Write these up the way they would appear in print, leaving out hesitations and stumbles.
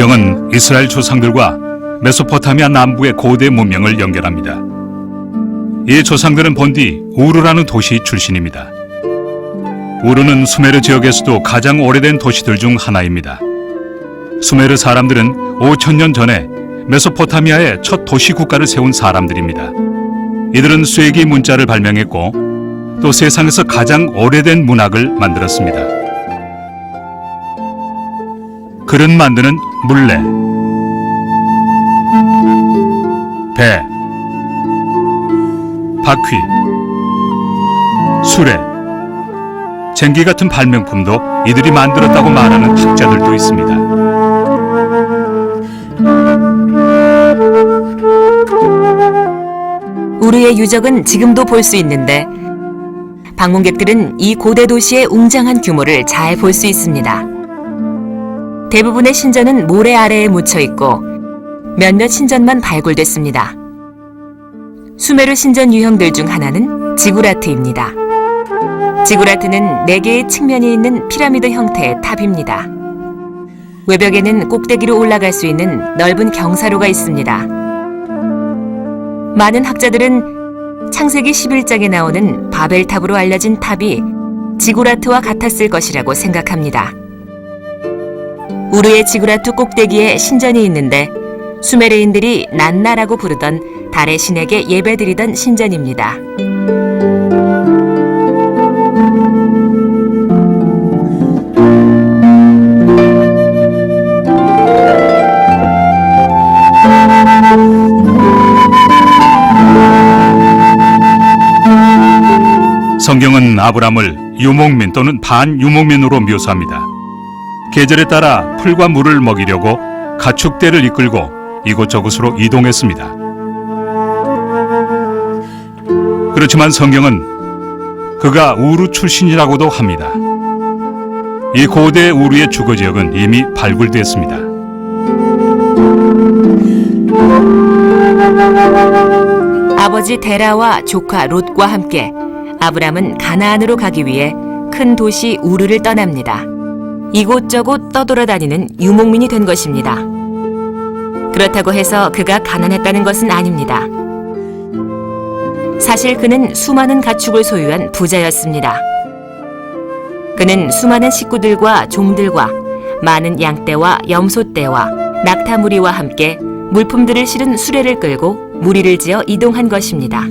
성경은 이스라엘 조상들과 메소포타미아 남부의 고대 문명을 연결합니다. 이 조상들은 본디 우르라는 도시 출신입니다. 우르는 수메르 지역에서도 가장 오래된 도시들 중 하나입니다. 수메르 사람들은 5,000년 전에 메소포타미아의 첫 도시 국가를 세운 사람들입니다. 이들은 쇠기 문자를 발명했고 또 세상에서 가장 오래된 문학을 만들었습니다. 그릇 만드는 물레, 배, 바퀴, 수레, 쟁기 같은 발명품도 이들이 만들었다고 말하는 학자들도 있습니다. 우르의 유적은 지금도 볼 수 있는데 방문객들은 이 고대 도시의 웅장한 규모를 잘 볼 수 있습니다. 대부분의 신전은 모래 아래에 묻혀 있고 몇몇 신전만 발굴됐습니다. 수메르 신전 유형들 중 하나는 지구라트입니다. 지구라트는 4개의 측면이 있는 피라미드 형태의 탑입니다. 외벽에는 꼭대기로 올라갈 수 있는 넓은 경사로가 있습니다. 많은 학자들은 창세기 11장에 나오는 바벨탑으로 알려진 탑이 지구라트와 같았을 것이라고 생각합니다. 우르의 지구라트 꼭대기에 신전이 있는데 수메르인들이 난나라고 부르던 달의 신에게 예배드리던 신전입니다. 성경은 아브람을 유목민 또는 반유목민으로 묘사합니다. 계절에 따라 풀과 물을 먹이려고 가축대를 이끌고 이곳저곳으로 이동했습니다. 그렇지만 성경은 그가 우르 출신이라고도 합니다. 이 고대 우르의 주거지역은 이미 발굴됐습니다. 아버지 데라와 조카 롯과 함께 아브람은 가나안으로 가기 위해 큰 도시 우르를 떠납니다. 이곳저곳 떠돌아다니는 유목민이 된 것입니다. 그렇다고 해서 그가 가난했다는 것은 아닙니다. 사실 그는 수많은 가축을 소유한 부자였습니다. 그는 수많은 식구들과 종들과 많은 양떼와 염소떼와 낙타무리와 함께 물품들을 실은 수레를 끌고 무리를 지어 이동한 것입니다.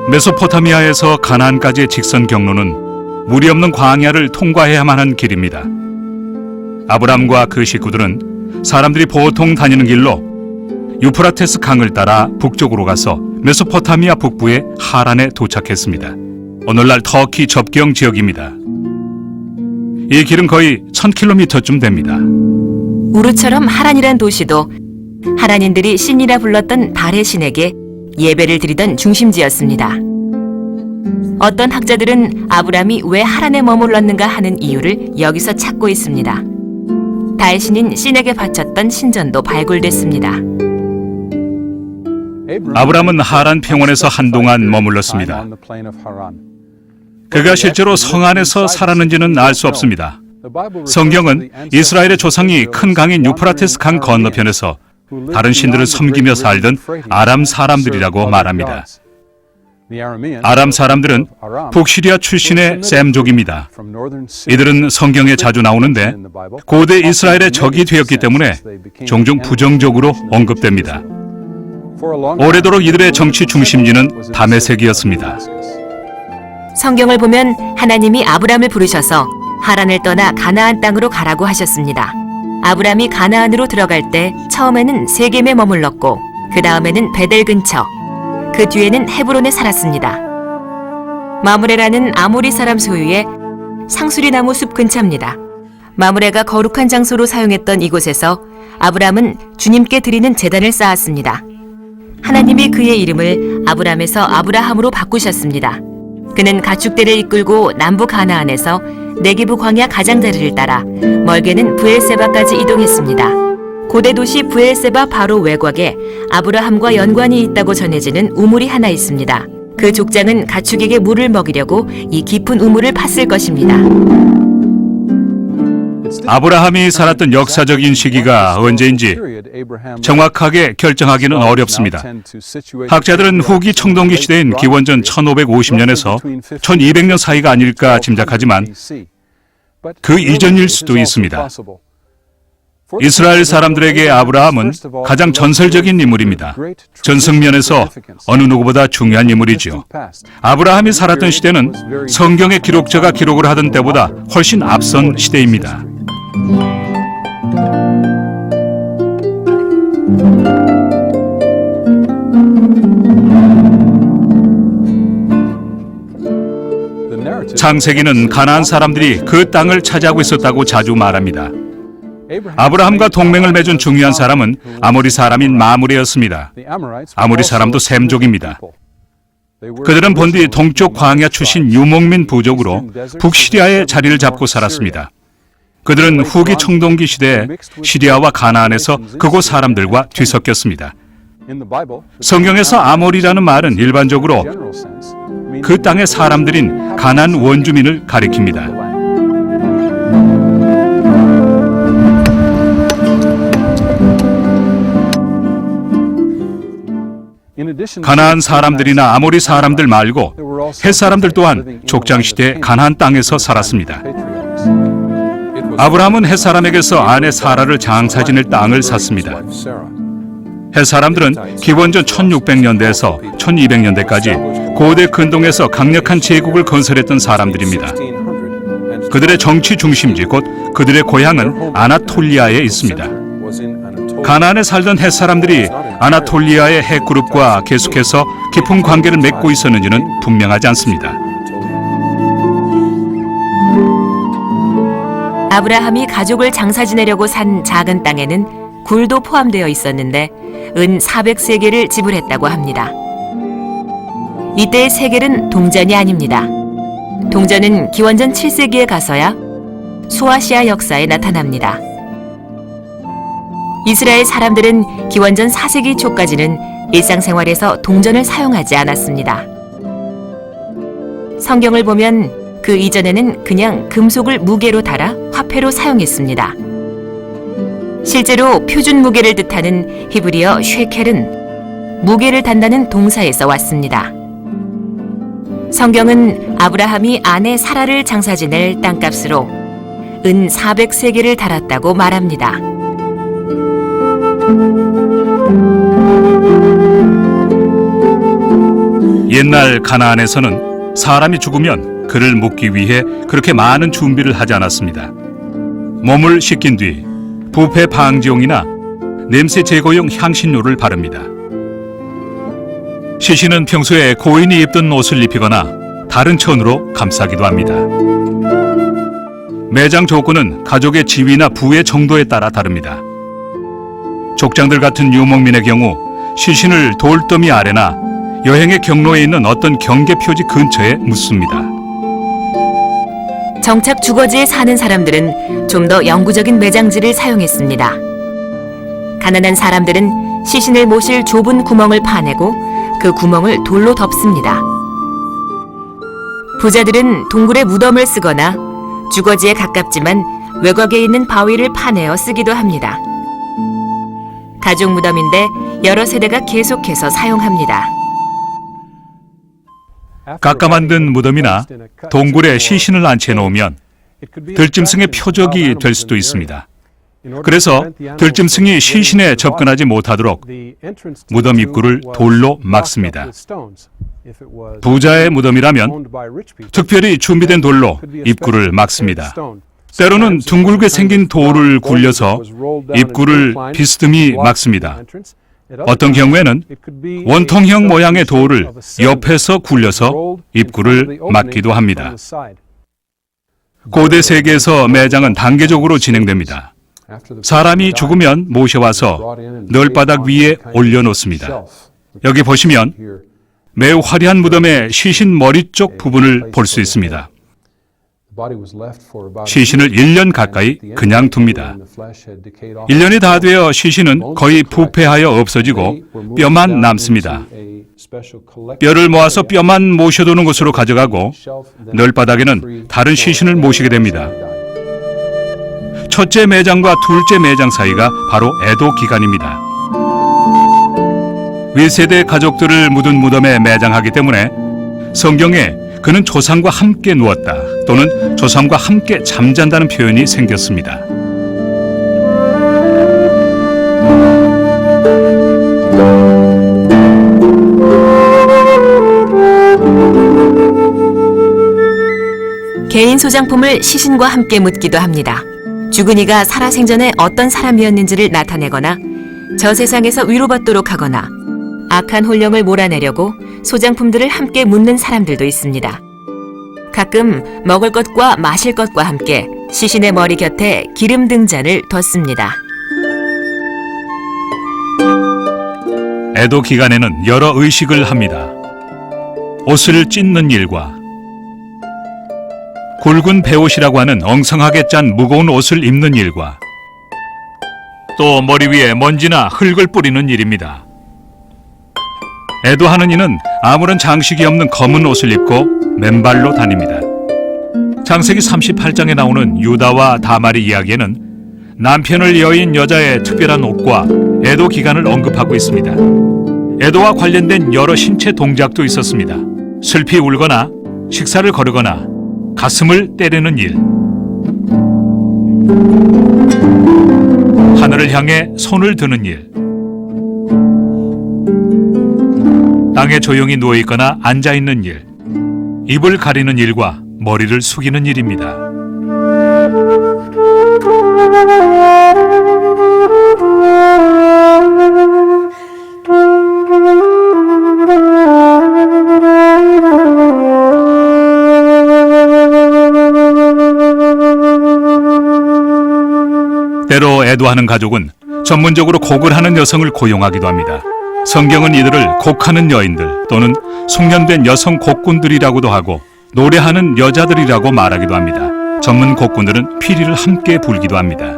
메소포타미아에서 가나안까지의 직선 경로는 물이 없는 광야를 통과해야만 하는 길입니다. 아브람과 그 식구들은 사람들이 보통 다니는 길로 유프라테스 강을 따라 북쪽으로 가서 메소포타미아 북부의 하란에 도착했습니다. 오늘날 터키 접경 지역입니다. 이 길은 거의 1000km쯤 됩니다. 우르처럼 하란이란 도시도 하란인들이 신이라 불렀던 달의 신에게 예배를 드리던 중심지였습니다. 어떤 학자들은 아브람이 왜 하란에 머물렀는가 하는 이유를 여기서 찾고 있습니다. 달신인 신에게 바쳤던 신전도 발굴됐습니다. 아브람은 하란 평원에서 한동안 머물렀습니다. 그가 실제로 성 안에서 살았는지는 알 수 없습니다. 성경은 이스라엘의 조상이 큰 강인 유프라테스 강 건너편에서 다른 신들을 섬기며 살던 아람 사람들이라고 말합니다. 아람 사람들은 북시리아 출신의 셈족입니다. 이들은 성경에 자주 나오는데 고대 이스라엘의 적이 되었기 때문에 종종 부정적으로 언급됩니다. 오래도록 이들의 정치 중심지는 다메섹이었습니다. 성경을 보면 하나님이 아브람을 부르셔서 하란을 떠나 가나안 땅으로 가라고 하셨습니다. 아브람이 가나안으로 들어갈 때 처음에는 세겜에 머물렀고 그 다음에는 베델 근처, 그 뒤에는 헤브론에 살았습니다. 마므레라는 아모리 사람 소유의 상수리나무 숲 근처입니다. 마므레가 거룩한 장소로 사용했던 이곳에서 아브람은 주님께 드리는 제단을 쌓았습니다. 하나님이 그의 이름을 아브람에서 아브라함으로 바꾸셨습니다. 그는 가축대를 이끌고 남부 가나안에서 네기브 광야 가장자리를 따라 멀게는 브엘세바까지 이동했습니다. 고대 도시 브엘세바 바로 외곽에 아브라함과 연관이 있다고 전해지는 우물이 하나 있습니다. 그 족장은 가축에게 물을 먹이려고 이 깊은 우물을 팠을 것입니다. 아브라함이 살았던 역사적인 시기가 언제인지 정확하게 결정하기는 어렵습니다. 학자들은 후기 청동기 시대인 기원전 1550년에서 1200년 사이가 아닐까 짐작하지만 그 이전일 수도 있습니다. 이스라엘 사람들에게 아브라함은 가장 전설적인 인물입니다. 전승면에서 어느 누구보다 중요한 인물이지요. 아브라함이 살았던 시대는 성경의 기록자가 기록을 하던 때보다 훨씬 앞선 시대입니다. 창세기는 가나안 사람들이 그 땅을 차지하고 있었다고 자주 말합니다. 아브라함과 동맹을 맺은 중요한 사람은 아모리 사람인 마므레였습니다. 아모리 사람도 셈족입니다. 그들은 본디 동쪽 광야 출신 유목민 부족으로 북시리아에 자리를 잡고 살았습니다. 그들은 후기 청동기 시대에 시리아와 가나안에서 그곳 사람들과 뒤섞였습니다. 성경에서 아모리라는 말은 일반적으로 그 땅의 사람들인 가나안 원주민을 가리킵니다. 가나안 사람들이나 아모리 사람들 말고 헷 사람들 또한 족장시대 가나안 땅에서 살았습니다. 아브라함은 헷 사람에게서 아내 사라를 장사 지낼 땅을 샀습니다. 헷 사람들은 기원전 1600년대에서 1200년대까지 고대 근동에서 강력한 제국을 건설했던 사람들입니다. 그들의 정치 중심지 곧 그들의 고향은 아나톨리아에 있습니다. 가나안에 살던 헷 사람들이 아나톨리아의 헷 그룹과 계속해서 깊은 관계를 맺고 있었는지는 분명하지 않습니다. 아브라함이 가족을 장사 지내려고 산 작은 땅에는 굴도 포함되어 있었는데 은 400세겔을 지불했다고 합니다. 이때의 세겔은 동전이 아닙니다. 동전은 기원전 7세기에 가서야 소아시아 역사에 나타납니다. 이스라엘 사람들은 기원전 4세기 초까지는 일상생활에서 동전을 사용하지 않았습니다. 성경을 보면 그 이전에는 그냥 금속을 무게로 달아 화폐로 사용했습니다. 실제로 표준 무게를 뜻하는 히브리어 쉐켈은 무게를 단다는 동사에서 왔습니다. 성경은 아브라함이 아내 사라를 장사 지낼 땅값으로 은 400세겔을 달았다고 말합니다. 옛날 가나안에서는 사람이 죽으면 그를 묻기 위해 그렇게 많은 준비를 하지 않았습니다. 몸을 씻긴 뒤 부패 방지용이나 냄새 제거용 향신료를 바릅니다. 시신은 평소에 고인이 입던 옷을 입히거나 다른 천으로 감싸기도 합니다. 매장 조건은 가족의 지위나 부의 정도에 따라 다릅니다. 족장들 같은 유목민의 경우 시신을 돌더미 아래나 여행의 경로에 있는 어떤 경계 표지 근처에 묻습니다. 정착 주거지에 사는 사람들은 좀 더 영구적인 매장지를 사용했습니다. 가난한 사람들은 시신을 모실 좁은 구멍을 파내고 그 구멍을 돌로 덮습니다. 부자들은 동굴에 무덤을 쓰거나 주거지에 가깝지만 외곽에 있는 바위를 파내어 쓰기도 합니다. 가족 무덤인데 여러 세대가 계속해서 사용합니다. 깎아 만든 무덤이나 동굴에 시신을 안치해 놓으면 들짐승의 표적이 될 수도 있습니다. 그래서 들짐승이 시신에 접근하지 못하도록 무덤 입구를 돌로 막습니다. 부자의 무덤이라면 특별히 준비된 돌로 입구를 막습니다. 때로는 둥글게 생긴 돌을 굴려서 입구를 비스듬히 막습니다. 어떤 경우에는 원통형 모양의 돌을 옆에서 굴려서 입구를 막기도 합니다. 고대 세계에서 매장은 단계적으로 진행됩니다. 사람이 죽으면 모셔와서 널바닥 위에 올려놓습니다. 여기 보시면 매우 화려한 무덤의 시신 머리 쪽 부분을 볼 수 있습니다. 시신을 1년 가까이 그냥 둡니다. 1년이 다 되어 시신은 거의 부패하여 없어지고 뼈만 남습니다. 뼈를 모아서 뼈만 모셔두는 곳으로 가져가고 널바닥에는 다른 시신을 모시게 됩니다. 첫째 매장과 둘째 매장 사이가 바로 애도 기간입니다. 윗세대 가족들을 묻은 무덤에 매장하기 때문에 성경에 그는 조상과 함께 누웠다 또는 조상과 함께 잠잔다는 표현이 생겼습니다. 개인 소장품을 시신과 함께 묻기도 합니다. 죽은 이가 살아생전에 어떤 사람이었는지를 나타내거나 저 세상에서 위로받도록 하거나 악한 혼령을 몰아내려고 소장품들을 함께 묻는 사람들도 있습니다. 가끔 먹을 것과 마실 것과 함께 시신의 머리 곁에 기름 등잔을 뒀습니다. 애도 기간에는 여러 의식을 합니다. 옷을 찢는 일과 굵은 베옷이라고 하는 엉성하게 짠 무거운 옷을 입는 일과 또 머리 위에 먼지나 흙을 뿌리는 일입니다. 애도하는 이는 아무런 장식이 없는 검은 옷을 입고 맨발로 다닙니다. 창세기 38장에 나오는 유다와 다말의 이야기에는 남편을 여인 여자의 특별한 옷과 애도 기간을 언급하고 있습니다. 애도와 관련된 여러 신체 동작도 있었습니다. 슬피 울거나 식사를 거르거나 가슴을 때리는 일, 하늘을 향해 손을 드는 일, 땅에 조용히 누워있거나 앉아있는 일, 입을 가리는 일과 머리를 숙이는 일입니다. 때로 애도하는 가족은 전문적으로 곡을 하는 여성을 고용하기도 합니다. 성경은 이들을 곡하는 여인들 또는 숙련된 여성 곡군들이라고도 하고 노래하는 여자들이라고 말하기도 합니다. 전문 곡군들은 피리를 함께 불기도 합니다.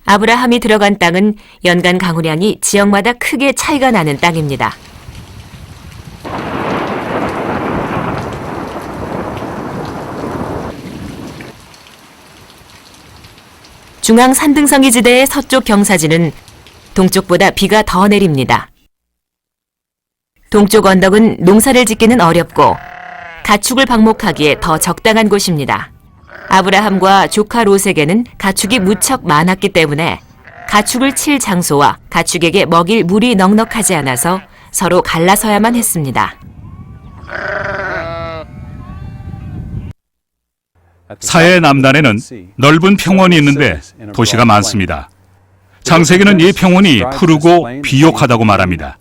아브라함이 들어간 땅은 연간 강우량이 지역마다 크게 차이가 나는 땅입니다. 중앙 산등성이 지대의 서쪽 경사지는 동쪽보다 비가 더 내립니다. 동쪽 언덕은 농사를 짓기는 어렵고 가축을 방목하기에 더 적당한 곳입니다. 아브라함과 조카 롯에게는 가축이 무척 많았기 때문에 가축을 칠 장소와 가축에게 먹일 물이 넉넉하지 않아서 서로 갈라서야만 했습니다. 사해 남단에는 넓은 평원이 있는데 도시가 많습니다. 창세기는 이 평원이 푸르고 비옥하다고 말합니다.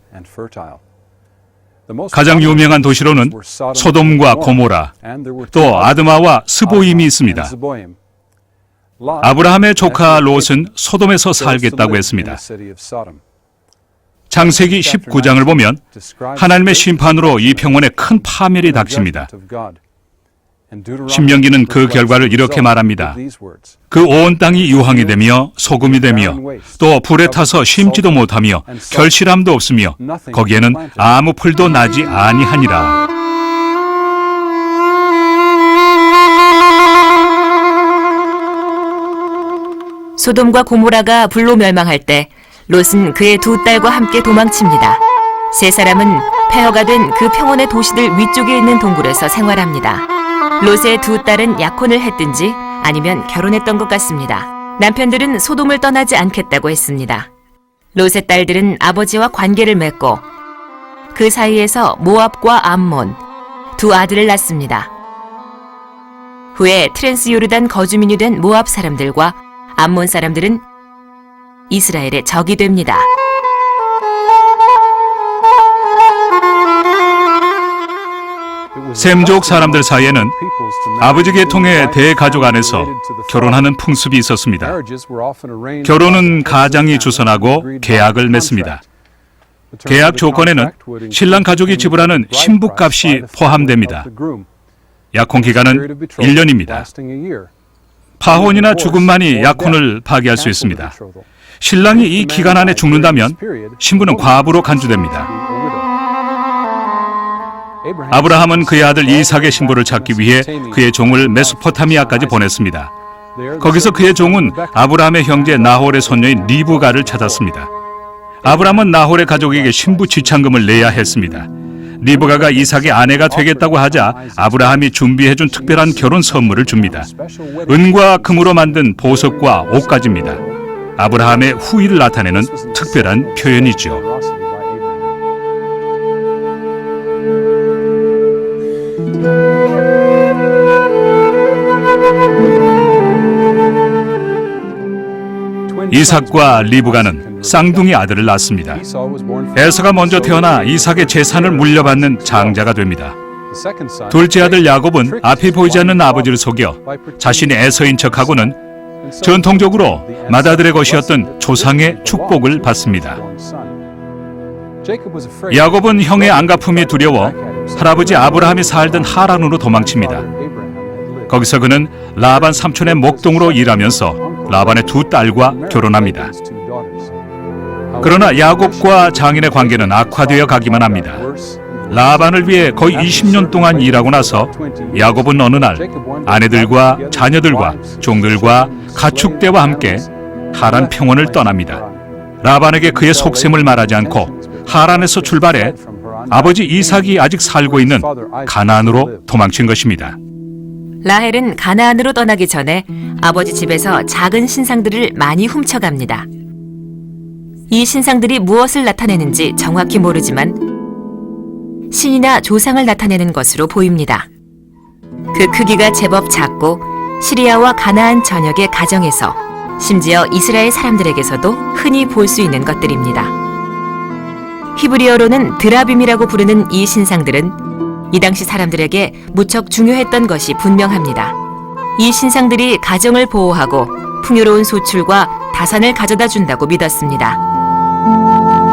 가장 유명한 도시로는 소돔과 고모라, 또 아드마와 스보임이 있습니다. 아브라함의 조카 롯은 소돔에서 살겠다고 했습니다. 창세기 19장을 보면 하나님의 심판으로 이 평원에 큰 파멸이 닥칩니다. 신명기는 그 결과를 이렇게 말합니다. 그 온 땅이 유황이 되며 소금이 되며 또 불에 타서 심지도 못하며 결실함도 없으며 거기에는 아무 풀도 나지 아니하니라. 소돔과 고모라가 불로 멸망할 때 롯은 그의 두 딸과 함께 도망칩니다. 세 사람은 폐허가 된 그 평원의 도시들 위쪽에 있는 동굴에서 생활합니다. 롯의 두 딸은 약혼을 했든지 아니면 결혼했던 것 같습니다. 남편들은 소돔을 떠나지 않겠다고 했습니다. 롯의 딸들은 아버지와 관계를 맺고 그 사이에서 모압과 암몬 두 아들을 낳습니다. 후에 트랜스 요르단 거주민이 된 모압 사람들과 암몬 사람들은 이스라엘의 적이 됩니다. 셈족 사람들 사이에는 아버지 계통의 대가족 안에서 결혼하는 풍습이 있었습니다. 결혼은 가장이 주선하고 계약을 맺습니다. 계약 조건에는 신랑 가족이 지불하는 신부값이 포함됩니다. 약혼 기간은 1년입니다. 파혼이나 죽음만이 약혼을 파기할 수 있습니다. 신랑이 이 기간 안에 죽는다면 신부는 과부로 간주됩니다. 아브라함은 그의 아들 이삭의 신부를 찾기 위해 그의 종을 메소포타미아까지 보냈습니다. 거기서 그의 종은 아브라함의 형제 나홀의 손녀인 리브가를 찾았습니다. 아브라함은 나홀의 가족에게 신부 지참금을 내야 했습니다. 리브가가 이삭의 아내가 되겠다고 하자 아브라함이 준비해준 특별한 결혼 선물을 줍니다. 은과 금으로 만든 보석과 옷가지입니다. 아브라함의 후의를 나타내는 특별한 표현이죠. 이삭과 리브가는 쌍둥이 아들을 낳습니다. 에서가 먼저 태어나 이삭의 재산을 물려받는 장자가 됩니다. 둘째 아들 야곱은 앞이 보이지 않는 아버지를 속여 자신이 에서인 척하고는 전통적으로 맏아들의 것이었던 조상의 축복을 받습니다. 야곱은 형의 안갚음이 두려워 할아버지 아브라함이 살던 하란으로 도망칩니다. 거기서 그는 라반 삼촌의 목동으로 일하면서 라반의 두 딸과 결혼합니다. 그러나 야곱과 장인의 관계는 악화되어 가기만 합니다. 라반을 위해 거의 20년 동안 일하고 나서 야곱은 어느 날 아내들과 자녀들과 종들과 가축대와 함께 하란 평원을 떠납니다. 라반에게 그의 속셈을 말하지 않고 하란에서 출발해 아버지 이삭이 아직 살고 있는 가나안으로 도망친 것입니다. 라헬은 가나안으로 떠나기 전에 아버지 집에서 작은 신상들을 많이 훔쳐갑니다. 이 신상들이 무엇을 나타내는지 정확히 모르지만 신이나 조상을 나타내는 것으로 보입니다. 그 크기가 제법 작고 시리아와 가나안 전역의 가정에서 심지어 이스라엘 사람들에게서도 흔히 볼 수 있는 것들입니다. 히브리어로는 드라빔이라고 부르는 이 신상들은 이 당시 사람들에게 무척 중요했던 것이 분명합니다. 이 신상들이 가정을 보호하고 풍요로운 소출과 다산을 가져다 준다고 믿었습니다.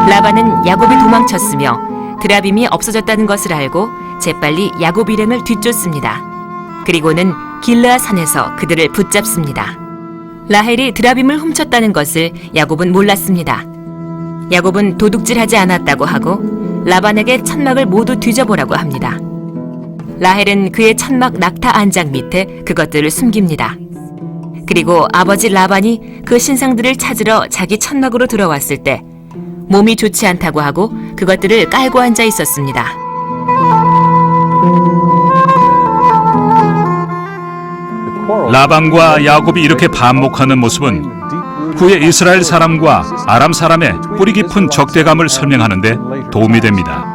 라반은 야곱이 도망쳤으며 드라빔이 없어졌다는 것을 알고 재빨리 야곱 일행을 뒤쫓습니다. 그리고는 길르앗 산에서 그들을 붙잡습니다. 라헬이 드라빔을 훔쳤다는 것을 야곱은 몰랐습니다. 야곱은 도둑질하지 않았다고 하고 라반에게 천막을 모두 뒤져보라고 합니다. 라헬은 그의 천막 낙타 안장 밑에 그것들을 숨깁니다. 그리고 아버지 라반이 그 신상들을 찾으러 자기 천막으로 들어왔을 때 몸이 좋지 않다고 하고 그것들을 깔고 앉아 있었습니다. 라반과 야곱이 이렇게 반목하는 모습은 후에 이스라엘 사람과 아람 사람의 뿌리 깊은 적대감을 설명하는데 도움이 됩니다.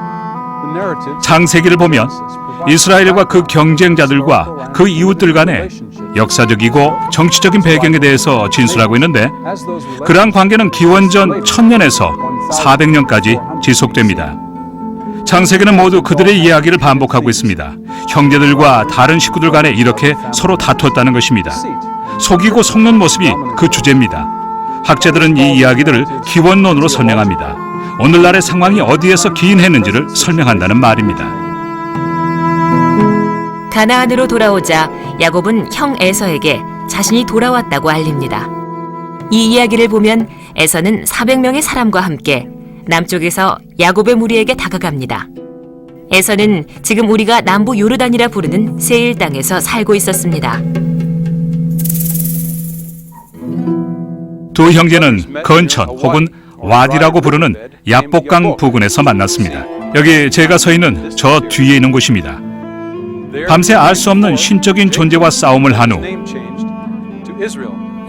창세기를 보면 이스라엘과 그 경쟁자들과 그 이웃들 간의 역사적이고 정치적인 배경에 대해서 진술하고 있는데 그러한 관계는 기원전 1000년에서 400년까지 지속됩니다. 창세기는 모두 그들의 이야기를 반복하고 있습니다. 형제들과 다른 식구들 간에 이렇게 서로 다퉜다는 것입니다. 속이고 속는 모습이 그 주제입니다. 학자들은 이 이야기들을 기원론으로 설명합니다. 오늘날의 상황이 어디에서 기인했는지를 설명한다는 말입니다. 가나안으로 돌아오자 야곱은 형 에서에게 자신이 돌아왔다고 알립니다. 이 이야기를 보면 에서는 400명의 사람과 함께 남쪽에서 야곱의 무리에게 다가갑니다. 에서는 지금 우리가 남부 요르단이라 부르는 세일 땅에서 살고 있었습니다. 두 형제는 건천 혹은 와디라고 부르는 야복강 부근에서 만났습니다. 여기 제가 서 있는 저 뒤에 있는 곳입니다. 밤새 알 수 없는 신적인 존재와 싸움을 한 후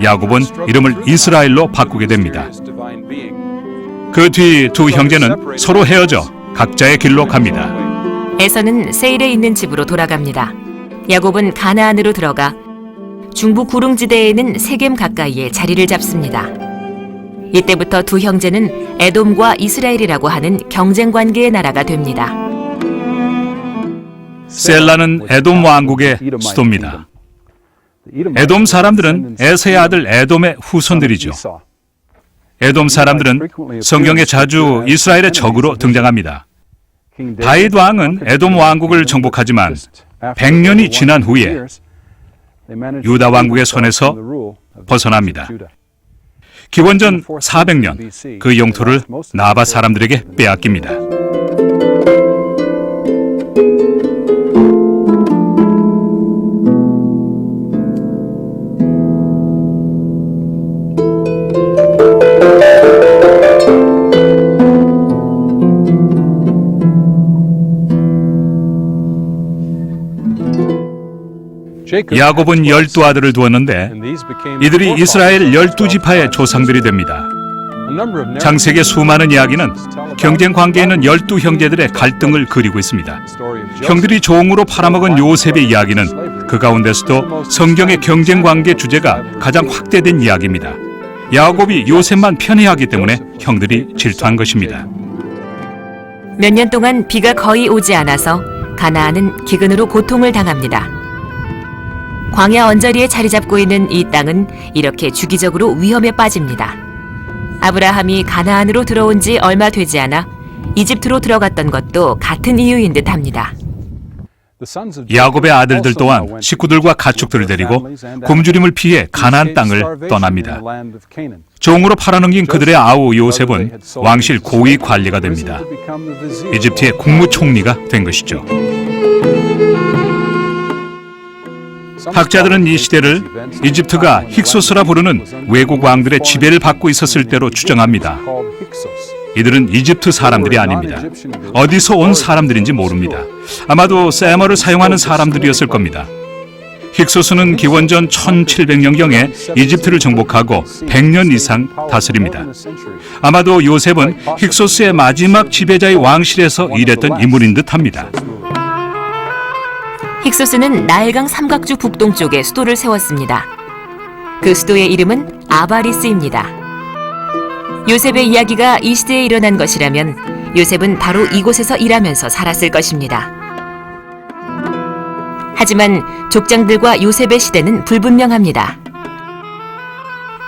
야곱은 이름을 이스라엘로 바꾸게 됩니다. 그 뒤 두 형제는 서로 헤어져 각자의 길로 갑니다. 에서는 세일에 있는 집으로 돌아갑니다. 야곱은 가나안으로 들어가 중부 구릉지대에 있는 세겜 가까이에 자리를 잡습니다. 이때부터 두 형제는 에돔과 이스라엘이라고 하는 경쟁 관계의 나라가 됩니다. 셀라는 에돔 왕국의 수도입니다. 에돔 사람들은 에서의 아들 에돔의 후손들이죠. 에돔 사람들은 성경에 자주 이스라엘의 적으로 등장합니다. 다윗 왕은 에돔 왕국을 정복하지만 100년이 지난 후에 유다 왕국의 손에서 벗어납니다. 기원전 400년 그 영토를 나바 사람들에게 빼앗깁니다. 야곱은 12아들을 두었는데 이들이 이스라엘 12지파의 조상들이 됩니다. 창세기의 수많은 이야기는 경쟁 관계에 있는 12형제들의 갈등을 그리고 있습니다. 형들이 종으로 팔아먹은 요셉의 이야기는 그 가운데서도 성경의 경쟁 관계 주제가 가장 확대된 이야기입니다. 야곱이 요셉만 편애하기 때문에 형들이 질투한 것입니다. 몇 년 동안 비가 거의 오지 않아서 가나안은 기근으로 고통을 당합니다. 광야 언저리에 자리 잡고 있는 이 땅은 이렇게 주기적으로 위험에 빠집니다. 아브라함이 가나안으로 들어온 지 얼마 되지 않아 이집트로 들어갔던 것도 같은 이유인 듯합니다. 야곱의 아들들 또한 식구들과 가축들을 데리고 굶주림을 피해 가나안 땅을 떠납니다. 종으로 팔아넘긴 그들의 아우 요셉은 왕실 고위 관리가 됩니다. 이집트의 국무총리가 된 것이죠. 학자들은 이 시대를 이집트가 힉소스라 부르는 외국 왕들의 지배를 받고 있었을 때로 추정합니다. 이들은 이집트 사람들이 아닙니다. 어디서 온 사람들인지 모릅니다. 아마도 세머를 사용하는 사람들이었을 겁니다. 힉소스는 기원전 1700년경에 이집트를 정복하고 100년 이상 다스립니다. 아마도 요셉은 힉소스의 마지막 지배자의 왕실에서 일했던 인물인 듯합니다. 힉소스는 나일강 삼각주 북동쪽에 수도를 세웠습니다. 그 수도의 이름은 아바리스입니다. 요셉의 이야기가 이 시대에 일어난 것이라면 요셉은 바로 이곳에서 일하면서 살았을 것입니다. 하지만 족장들과 요셉의 시대는 불분명합니다.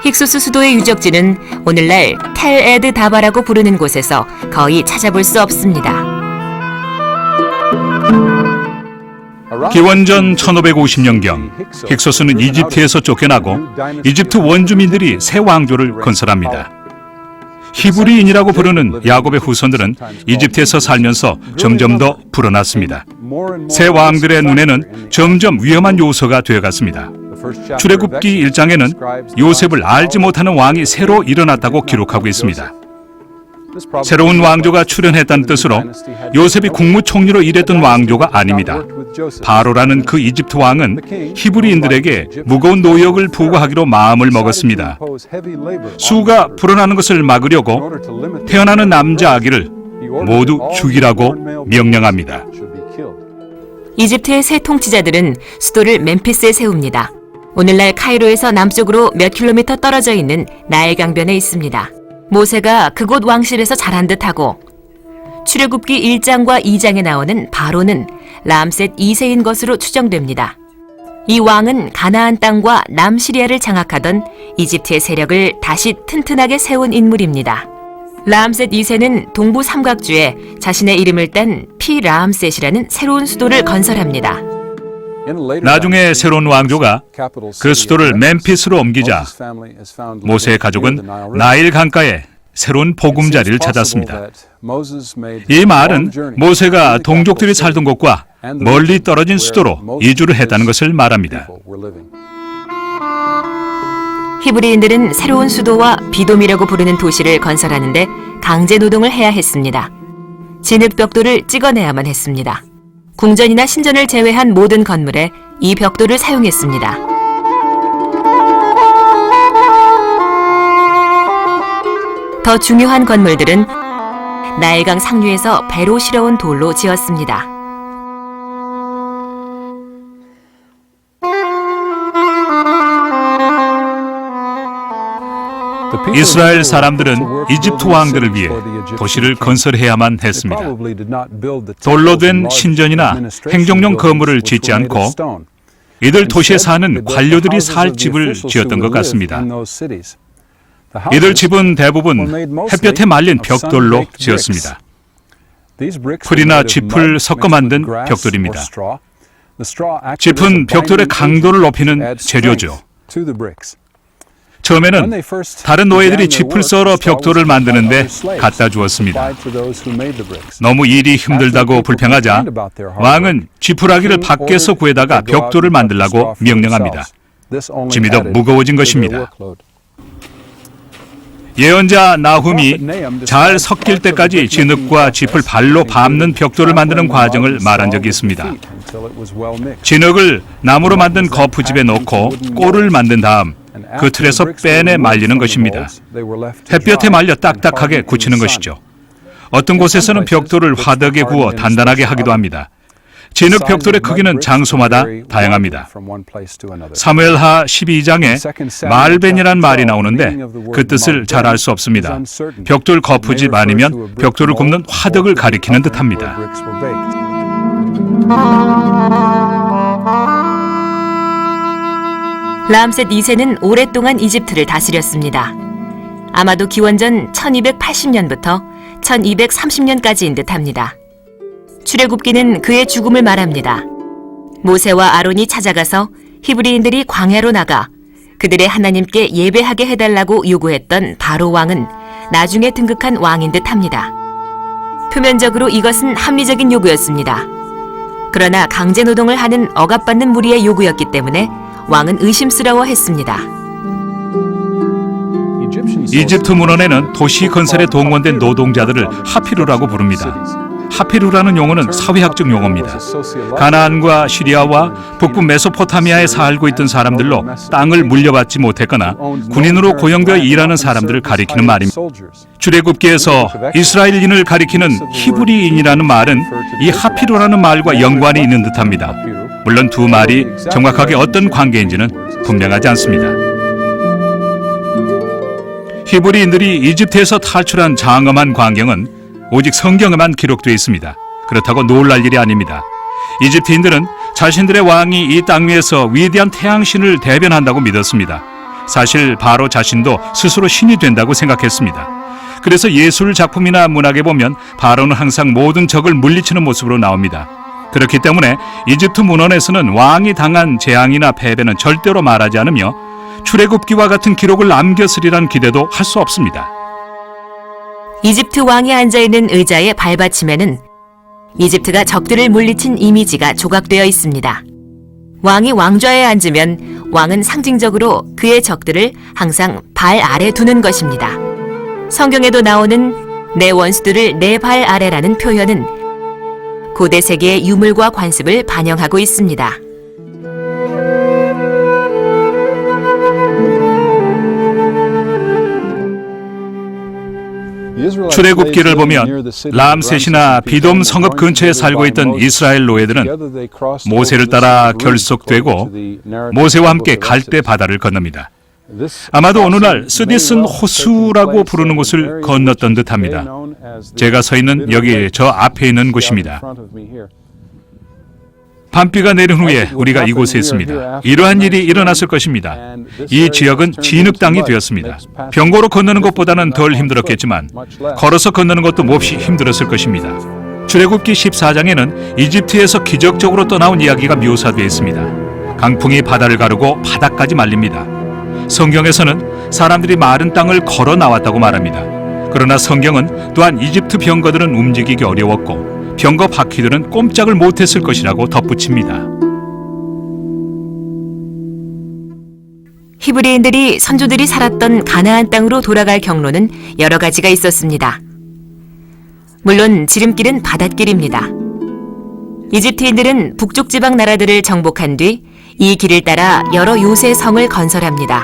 힉소스 수도의 유적지는 오늘날 텔 에드 다바라고 부르는 곳에서 거의 찾아볼 수 없습니다. 기원전 1550년경 힉소스는 이집트에서 쫓겨나고 이집트 원주민들이 새 왕조를 건설합니다. 히브리인이라고 부르는 야곱의 후손들은 이집트에서 살면서 점점 더 불어났습니다. 새 왕들의 눈에는 점점 위험한 요소가 되어갔습니다. 출애굽기 1장에는 요셉을 알지 못하는 왕이 새로 일어났다고 기록하고 있습니다. 새로운 왕조가 출현했다는 뜻으로 요셉이 국무총리로 일했던 왕조가 아닙니다. 바로라는 그 이집트 왕은 히브리인들에게 무거운 노역을 부과하기로 마음을 먹었습니다. 수가 불어나는 것을 막으려고 태어나는 남자 아기를 모두 죽이라고 명령합니다. 이집트의 새 통치자들은 수도를 멤피스에 세웁니다. 오늘날 카이로에서 남쪽으로 몇 킬로미터 떨어져 있는 나일강변에 있습니다. 모세가 그곳 왕실에서 자란 듯하고 출애굽기 1장과 2장에 나오는 바로는 람셋 2세인 것으로 추정됩니다. 이 왕은 가나안 땅과 남시리아를 장악하던 이집트의 세력을 다시 튼튼하게 세운 인물입니다. 람셋 2세는 동부 삼각주에 자신의 이름을 딴 피라암셋이라는 새로운 수도를 건설합니다. 나중에 새로운 왕조가 그 수도를 멤피스로 옮기자 모세의 가족은 나일 강가에 새로운 보금자리를 찾았습니다. 이 말은 모세가 동족들이 살던 곳과 멀리 떨어진 수도로 이주를 했다는 것을 말합니다. 히브리인들은 새로운 수도와 비돔이라고 부르는 도시를 건설하는데 강제 노동을 해야 했습니다. 진흙벽돌을 찍어내야만 했습니다. 궁전이나 신전을 제외한 모든 건물에 이 벽돌을 사용했습니다. 더 중요한 건물들은 나일강 상류에서 배로 실어온 돌로 지었습니다. 이스라엘 사람들은 이집트 왕들을 위해 도시를 건설해야만 했습니다. 돌로 된 신전이나 행정용 건물을 짓지 않고 이들 도시에 사는 관료들이 살 집을 지었던 것 같습니다. 이들 집은 대부분 햇볕에 말린 벽돌로 지었습니다. 풀이나 짚을 섞어 만든 벽돌입니다. 짚은 벽돌의 강도를 높이는 재료죠. 처음에는 다른 노예들이 짚을 썰어 벽돌을 만드는데 갖다 주었습니다. 너무 일이 힘들다고 불평하자 왕은 지푸라기를 밖에서 구해다가 벽돌을 만들라고 명령합니다. 짐이 더 무거워진 것입니다. 예언자 나훔이 잘 섞일 때까지 진흙과 짚을 발로 밟는 벽돌을 만드는 과정을 말한 적이 있습니다. 진흙을 나무로 만든 거푸집에 넣고 꼴을 만든 다음 그 틀에서 빼내 말리는 것입니다. 햇볕에 말려 딱딱하게 굳히는 것이죠. 어떤 곳에서는 벽돌을 화덕에 구워 단단하게 하기도 합니다. 진흙 벽돌의 크기는 장소마다 다양합니다. 사무엘하 12장에 말벤이란 말이 나오는데 그 뜻을 잘 알 수 없습니다. 벽돌 거푸집 아니면 벽돌을 굽는 화덕을 가리키는 듯합니다. 람셋 2세는 오랫동안 이집트를 다스렸습니다. 아마도 기원전 1280년부터 1230년까지인 듯합니다. 출애굽기는 그의 죽음을 말합니다. 모세와 아론이 찾아가서 히브리인들이 광야로 나가 그들의 하나님께 예배하게 해달라고 요구했던 바로 왕은 나중에 등극한 왕인 듯합니다. 표면적으로 이것은 합리적인 요구였습니다. 그러나 강제노동을 하는 억압받는 무리의 요구였기 때문에 왕은 의심스러워했습니다. 이집트 문헌에는 도시 건설에 동원된 노동자들을 하피루라고 부릅니다. 하피루라는 용어는 사회학적 용어입니다. 가나안과 시리아와 북부 메소포타미아에 살고 있던 사람들로 땅을 물려받지 못했거나 군인으로 고용되어 일하는 사람들을 가리키는 말입니다. 출애굽기에서 이스라엘인을 가리키는 히브리인이라는 말은 이 하피루라는 말과 연관이 있는 듯합니다. 물론 두 말이 정확하게 어떤 관계인지는 분명하지 않습니다. 히브리인들이 이집트에서 탈출한 장엄한 광경은 오직 성경에만 기록되어 있습니다. 그렇다고 놀랄 일이 아닙니다. 이집트인들은 자신들의 왕이 이 땅 위에서 위대한 태양신을 대변한다고 믿었습니다. 사실 바로 자신도 스스로 신이 된다고 생각했습니다. 그래서 예술 작품이나 문학에 보면 바로는 항상 모든 적을 물리치는 모습으로 나옵니다. 그렇기 때문에 이집트 문헌에서는 왕이 당한 재앙이나 패배는 절대로 말하지 않으며 출애굽기와 같은 기록을 남겼으리란 기대도 할 수 없습니다. 이집트 왕이 앉아있는 의자의 발받침에는 이집트가 적들을 물리친 이미지가 조각되어 있습니다. 왕이 왕좌에 앉으면 왕은 상징적으로 그의 적들을 항상 발 아래 두는 것입니다. 성경에도 나오는 내 원수들을 내 발 아래라는 표현은 고대 세계의 유물과 관습을 반영하고 있습니다. 출애굽기를 보면 람셋이나 비돔 성읍 근처에 살고 있던 이스라엘 노예들은 모세를 따라 결속되고 모세와 함께 갈대 바다를 건넙니다. 아마도 오늘날 스디슨 호수라고 부르는 곳을 건넜던 듯합니다. 제가 서 있는 여기 저 앞에 있는 곳입니다. 밤비가 내린 후에 우리가 이곳에 있습니다. 이러한 일이 일어났을 것입니다. 이 지역은 진흙 땅이 되었습니다. 병거로 건너는 것보다는 덜 힘들었겠지만 걸어서 건너는 것도 몹시 힘들었을 것입니다. 출애굽기 14장에는 이집트에서 기적적으로 떠나온 이야기가 묘사되어 있습니다. 강풍이 바다를 가르고 바다까지 말립니다. 성경에서는 사람들이 마른 땅을 걸어 나왔다고 말합니다. 그러나 성경은 또한 이집트 병거들은 움직이기 어려웠고 병거 바퀴들은 꼼짝을 못했을 것이라고 덧붙입니다. 히브리인들이 선조들이 살았던 가나안 땅으로 돌아갈 경로는 여러 가지가 있었습니다. 물론 지름길은 바닷길입니다. 이집트인들은 북쪽 지방 나라들을 정복한 뒤 이 길을 따라 여러 요새 성을 건설합니다.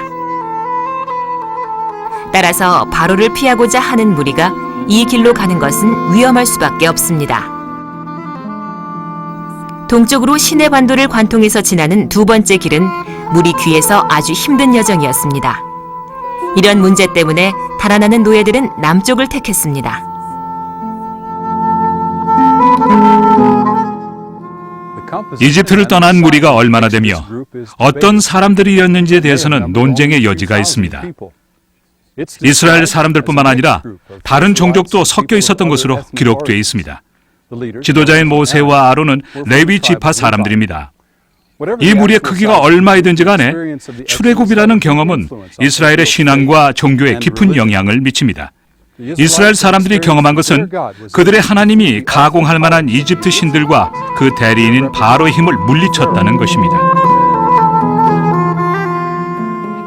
따라서 바로를 피하고자 하는 무리가 이 길로 가는 것은 위험할 수밖에 없습니다. 동쪽으로 시내 반도를 관통해서 지나는 두 번째 길은 무리 귀에서 아주 힘든 여정이었습니다. 이런 문제 때문에 달아나는 노예들은 남쪽을 택했습니다. 이집트를 떠난 무리가 얼마나 되며 어떤 사람들이었는지에 대해서는 논쟁의 여지가 있습니다. 이스라엘 사람들뿐만 아니라 다른 종족도 섞여 있었던 것으로 기록되어 있습니다. 지도자인 모세와 아론은 레위 지파 사람들입니다. 이 무리의 크기가 얼마이든지 간에 출애굽이라는 경험은 이스라엘의 신앙과 종교에 깊은 영향을 미칩니다. 이스라엘 사람들이 경험한 것은 그들의 하나님이 가공할 만한 이집트 신들과 그 대리인인 바로의 힘을 물리쳤다는 것입니다.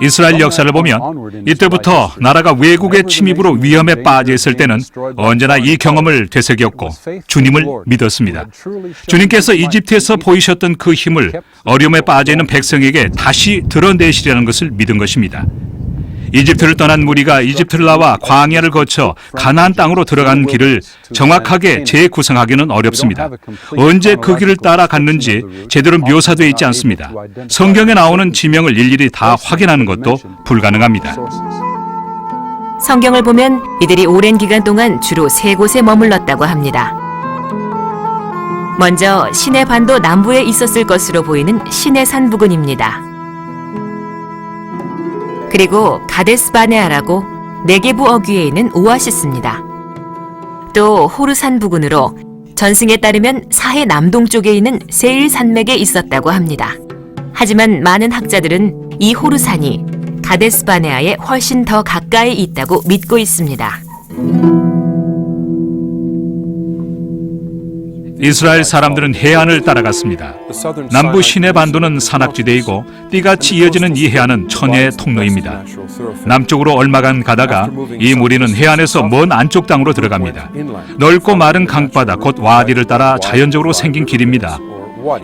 이스라엘 역사를 보면 이때부터 나라가 외국의 침입으로 위험에 빠져 있을 때는 언제나 이 경험을 되새겼고 주님을 믿었습니다. 주님께서 이집트에서 보이셨던 그 힘을 어려움에 빠져 있는 백성에게 다시 드러내시려는 것을 믿은 것입니다. 이집트를 떠난 무리가 이집트를 나와 광야를 거쳐 가나안 땅으로 들어간 길을 정확하게 재구성하기는 어렵습니다. 언제 그 길을 따라갔는지 제대로 묘사되어 있지 않습니다. 성경에 나오는 지명을 일일이 다 확인하는 것도 불가능합니다. 성경을 보면 이들이 오랜 기간 동안 주로 세 곳에 머물렀다고 합니다. 먼저 시내 반도 남부에 있었을 것으로 보이는 시내산 부근입니다. 그리고 가데스 바네아라고 네게부 어귀에 있는 오아시스입니다. 또 호르산 부근으로 전승에 따르면 사해 남동쪽에 있는 세일 산맥에 있었다고 합니다. 하지만 많은 학자들은 이 호르산이 가데스 바네아에 훨씬 더 가까이 있다고 믿고 있습니다. 이스라엘 사람들은 해안을 따라갔습니다. 남부 시내 반도는 산악지대이고 띠같이 이어지는 이 해안은 천혜의 통로입니다. 남쪽으로 얼마간 가다가 이 무리는 해안에서 먼 안쪽 땅으로 들어갑니다. 넓고 마른 강바다 곧 와디를 따라 자연적으로 생긴 길입니다.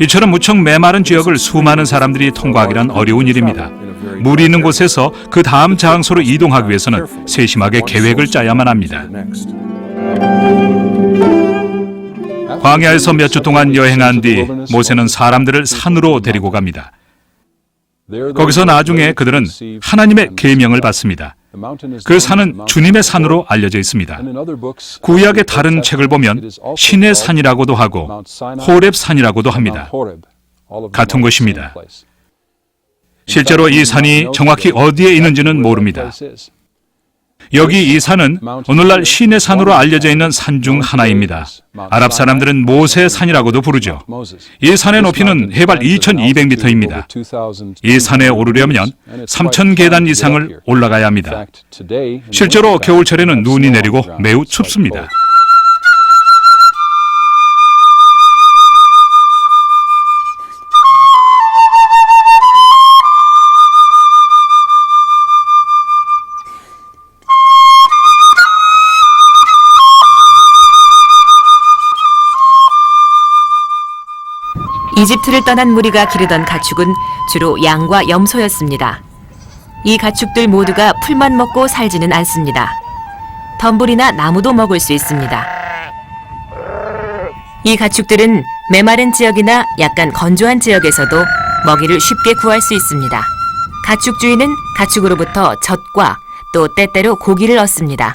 이처럼 무척 메마른 지역을 수많은 사람들이 통과하기란 어려운 일입니다. 물이 있는 곳에서 그 다음 장소로 이동하기 위해서는 세심하게 계획을 짜야만 합니다. 광야에서 몇 주 동안 여행한 뒤 모세는 사람들을 산으로 데리고 갑니다. 거기서 나중에 그들은 하나님의 계명을 받습니다. 그 산은 주님의 산으로 알려져 있습니다. 구약의 다른 책을 보면 신의 산이라고도 하고 호렙 산이라고도 합니다. 같은 곳입니다. 실제로 이 산이 정확히 어디에 있는지는 모릅니다. 여기 이 산은 오늘날 신의 산으로 알려져 있는 산 중 하나입니다. 아랍 사람들은 모세 산이라고도 부르죠. 이 산의 높이는 해발 2200m입니다. 이 산에 오르려면 3000계단 이상을 올라가야 합니다. 실제로 겨울철에는 눈이 내리고 매우 춥습니다. 이집트를 떠난 무리가 기르던 가축은 주로 양과 염소였습니다. 이 가축들 모두가 풀만 먹고 살지는 않습니다. 덤불이나 나무도 먹을 수 있습니다. 이 가축들은 메마른 지역이나 약간 건조한 지역에서도 먹이를 쉽게 구할 수 있습니다. 가축 주인은 가축으로부터 젖과 또 때때로 고기를 얻습니다.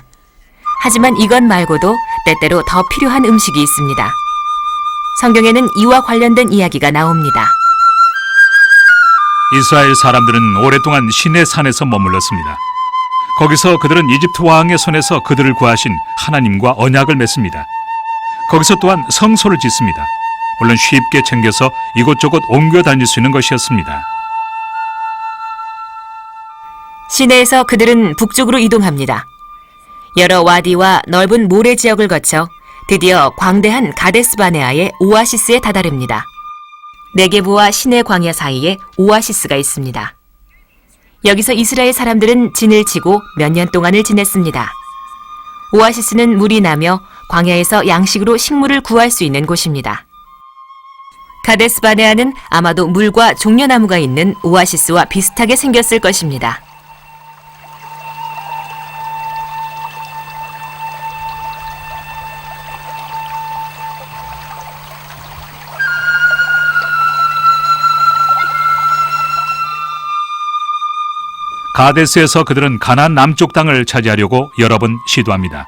하지만 이것 말고도 때때로 더 필요한 음식이 있습니다. 성경에는 이와 관련된 이야기가 나옵니다. 이스라엘 사람들은 오랫동안 시내 산에서 머물렀습니다. 거기서 그들은 이집트 왕의 손에서 그들을 구하신 하나님과 언약을 맺습니다. 거기서 또한 성소를 짓습니다. 물론 쉽게 챙겨서 이곳저곳 옮겨 다닐 수 있는 것이었습니다. 시내에서 그들은 북쪽으로 이동합니다. 여러 와디와 넓은 모래 지역을 거쳐 드디어 광대한 가데스 바네아의 오아시스에 다다릅니다. 네게부와 시내 광야 사이에 오아시스가 있습니다. 여기서 이스라엘 사람들은 진을 치고 몇 년 동안을 지냈습니다. 오아시스는 물이 나며 광야에서 양식으로 식물을 구할 수 있는 곳입니다. 가데스 바네아는 아마도 물과 종려나무가 있는 오아시스와 비슷하게 생겼을 것입니다. 가데스에서 그들은 가나안 남쪽 땅을 차지하려고 여러 번 시도합니다.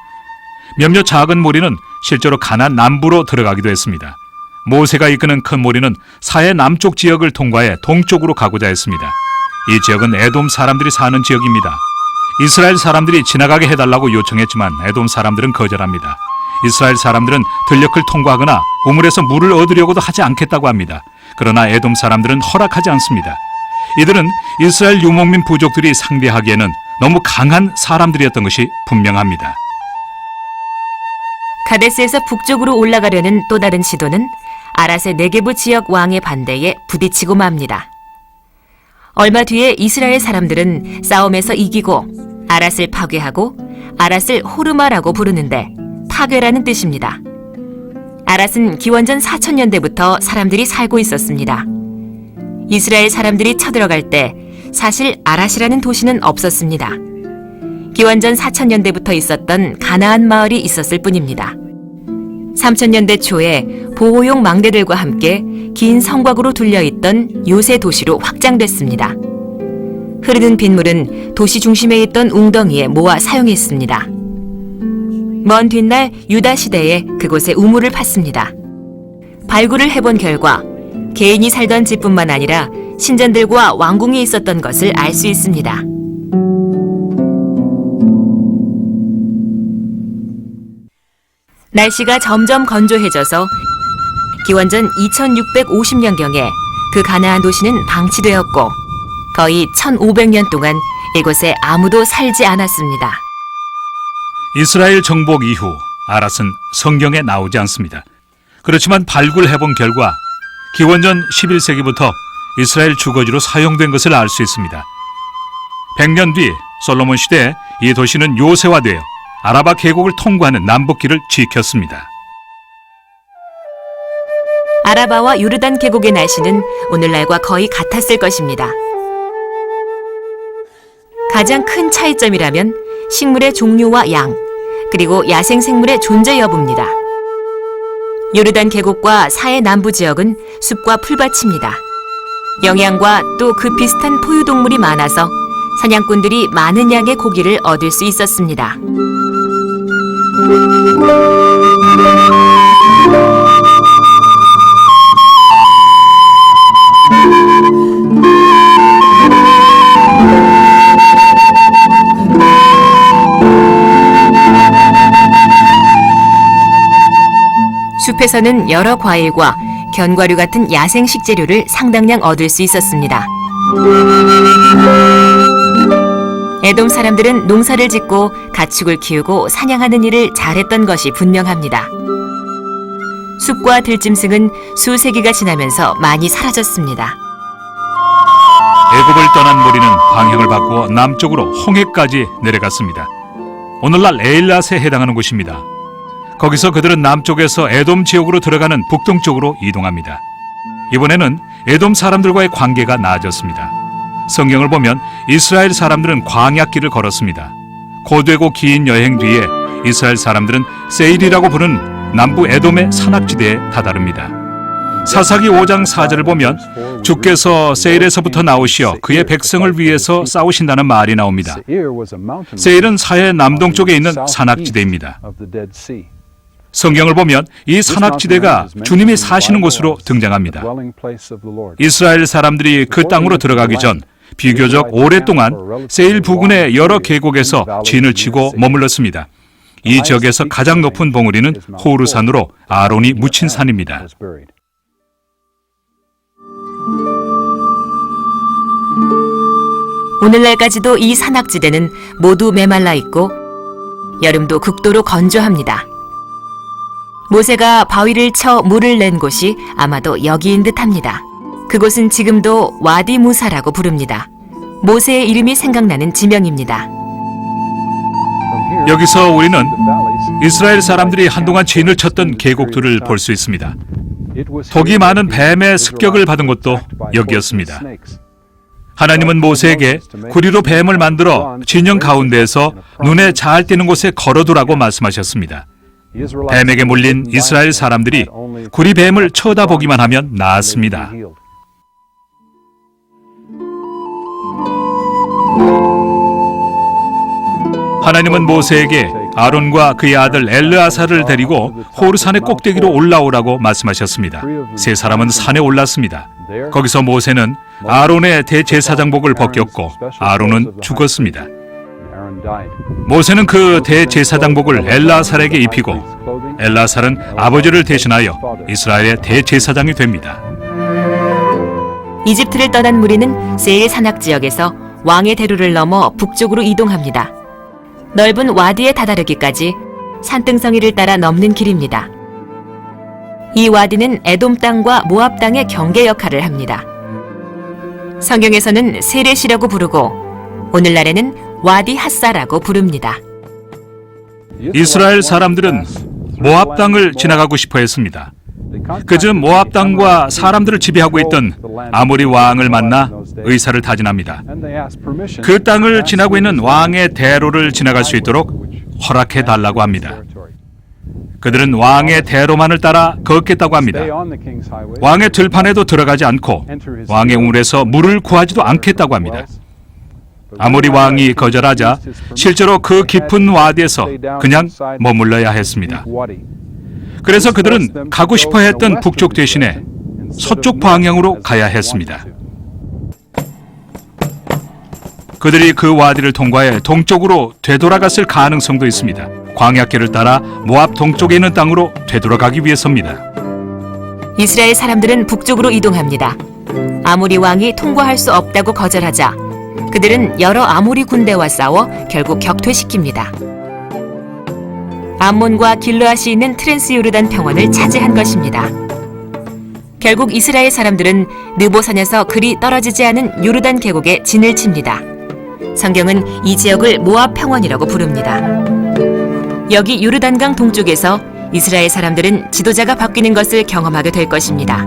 몇몇 작은 무리는 실제로 가나안 남부로 들어가기도 했습니다. 모세가 이끄는 큰 무리는 사해 남쪽 지역을 통과해 동쪽으로 가고자 했습니다. 이 지역은 에돔 사람들이 사는 지역입니다. 이스라엘 사람들이 지나가게 해달라고 요청했지만 에돔 사람들은 거절합니다. 이스라엘 사람들은 들녘을 통과하거나 우물에서 물을 얻으려고도 하지 않겠다고 합니다. 그러나 에돔 사람들은 허락하지 않습니다. 이들은 이스라엘 유목민 부족들이 상대하기에는 너무 강한 사람들이었던 것이 분명합니다. 가데스에서 북쪽으로 올라가려는 또 다른 시도는 아라세 네게부 지역 왕의 반대에 부딪히고 맙니다. 얼마 뒤에 이스라엘 사람들은 싸움에서 이기고 아랏을 파괴하고 아랏을 호르마라고 부르는데 파괴라는 뜻입니다. 아랏은 기원전 4000년대부터 사람들이 살고 있었습니다. 이스라엘 사람들이 쳐들어갈 때 사실 아랏이라는 도시는 없었습니다. 기원전 4000년대부터 있었던 가나안 마을이 있었을 뿐입니다. 3000년대 초에 보호용 망대들과 함께 긴 성곽으로 둘려있던 요새 도시로 확장됐습니다. 흐르는 빗물은 도시 중심에 있던 웅덩이에 모아 사용했습니다. 먼 뒷날 유다 시대에 그곳에 우물을 팠습니다. 발굴을 해본 결과 개인이 살던 집뿐만 아니라 신전들과 왕궁이 있었던 것을 알 수 있습니다. 날씨가 점점 건조해져서 기원전 2650년경에 그 가나안 도시는 방치되었고 거의 1500년 동안 이곳에 아무도 살지 않았습니다. 이스라엘 정복 이후 아랏은 성경에 나오지 않습니다. 그렇지만 발굴해본 결과 기원전 11세기부터 이스라엘 주거지로 사용된 것을 알 수 있습니다. 100년 뒤 솔로몬 시대에 이 도시는 요새화되어 아라바 계곡을 통과하는 남북길을 지켰습니다. 아라바와 요르단 계곡의 날씨는 오늘날과 거의 같았을 것입니다. 가장 큰 차이점이라면 식물의 종류와 양, 그리고 야생 생물의 존재 여부입니다. 요르단 계곡과 사해 남부 지역은 숲과 풀밭입니다. 영양과 또 그 비슷한 포유동물이 많아서 사냥꾼들이 많은 양의 고기를 얻을 수 있었습니다. 숲에서는 여러 과일과 견과류 같은 야생 식재료를 상당량 얻을 수 있었습니다. 에돔 사람들은 농사를 짓고 가축을 키우고 사냥하는 일을 잘했던 것이 분명합니다. 숲과 들짐승은 수세기가 지나면서 많이 사라졌습니다. 애굽을 떠난 무리는 방향을 바꾸어 남쪽으로 홍해까지 내려갔습니다. 오늘날 에일랏에 해당하는 곳입니다. 거기서 그들은 남쪽에서 에돔 지역으로 들어가는 북동쪽으로 이동합니다. 이번에는 에돔 사람들과의 관계가 나아졌습니다. 성경을 보면 이스라엘 사람들은 광야길을 걸었습니다. 고되고 긴 여행 뒤에 이스라엘 사람들은 세일이라고 부르는 남부 에돔의 산악지대에 다다릅니다. 사사기 5장 4절을 보면 주께서 세일에서부터 나오시어 그의 백성을 위해서 싸우신다는 말이 나옵니다. 세일은 사해 남동쪽에 있는 산악지대입니다. 성경을 보면 이 산악지대가 주님이 사시는 곳으로 등장합니다. 이스라엘 사람들이 그 땅으로 들어가기 전 비교적 오랫동안 세일 부근의 여러 계곡에서 진을 치고 머물렀습니다. 이 지역에서 가장 높은 봉우리는 호르산으로 아론이 묻힌 산입니다. 오늘날까지도 이 산악지대는 모두 메말라 있고 여름도 극도로 건조합니다. 모세가 바위를 쳐 물을 낸 곳이 아마도 여기인 듯합니다. 그곳은 지금도 와디 무사라고 부릅니다. 모세의 이름이 생각나는 지명입니다. 여기서 우리는 이스라엘 사람들이 한동안 진을 쳤던 계곡들을 볼 수 있습니다. 독이 많은 뱀의 습격을 받은 곳도 여기였습니다. 하나님은 모세에게 구리로 뱀을 만들어 진영 가운데에서 눈에 잘 띄는 곳에 걸어두라고 말씀하셨습니다. 뱀에게 물린 이스라엘 사람들이 구리 뱀을 쳐다보기만 하면 나았습니다. 하나님은 모세에게 아론과 그의 아들 엘르아사를 데리고 호르산의 꼭대기로 올라오라고 말씀하셨습니다. 세 사람은 산에 올랐습니다. 거기서 모세는 아론의 대제사장복을 벗겼고 아론은 죽었습니다. 모세는 그 대제사장복을 엘르아살에게 입히고 엘르아살은 아버지를 대신하여 이스라엘의 대제사장이 됩니다. 이집트를 떠난 무리는 세일 산악 지역에서 왕의 대로를 넘어 북쪽으로 이동합니다. 넓은 와디에 다다르기까지 산등성이를 따라 넘는 길입니다. 이 와디는 에돔 땅과 모압 땅의 경계 역할을 합니다. 성경에서는 세렛이라고 부르고 오늘날에는 와디 핫사라고 부릅니다. 이스라엘 사람들은 모압 땅을 지나가고 싶어 했습니다. 그즈 모압 땅과 사람들을 지배하고 있던 아모리 왕을 만나 의사를 타진합니다. 그 땅을 지나고 있는 왕의 대로를 지나갈 수 있도록 허락해 달라고 합니다. 그들은 왕의 대로만을 따라 걷겠다고 합니다. 왕의 들판에도 들어가지 않고 왕의 우물에서 물을 구하지도 않겠다고 합니다. 아모리 왕이 거절하자 실제로 그 깊은 와디에서 그냥 머물러야 했습니다. 그래서 그들은 가고 싶어 했던 북쪽 대신에 서쪽 방향으로 가야 했습니다. 그들이 그 와디를 통과해 동쪽으로 되돌아갔을 가능성도 있습니다. 광야길을 따라 모압 동쪽에 있는 땅으로 되돌아가기 위해서입니다. 이스라엘 사람들은 북쪽으로 이동합니다. 아모리 왕이 통과할 수 없다고 거절하자 그들은 여러 아모리 군대와 싸워 결국 격퇴시킵니다. 암몬과 길르앗이 있는 트랜스 요르단 평원을 차지한 것입니다. 결국 이스라엘 사람들은 느보산에서 그리 떨어지지 않은 요르단 계곡에 진을 칩니다. 성경은 이 지역을 모압 평원이라고 부릅니다. 여기 요르단강 동쪽에서 이스라엘 사람들은 지도자가 바뀌는 것을 경험하게 될 것입니다.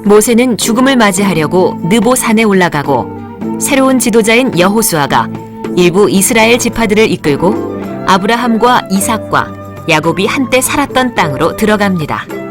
모세는 죽음을 맞이하려고 느보산에 올라가고 새로운 지도자인 여호수아가 일부 이스라엘 지파들을 이끌고 아브라함과 이삭과 야곱이 한때 살았던 땅으로 들어갑니다.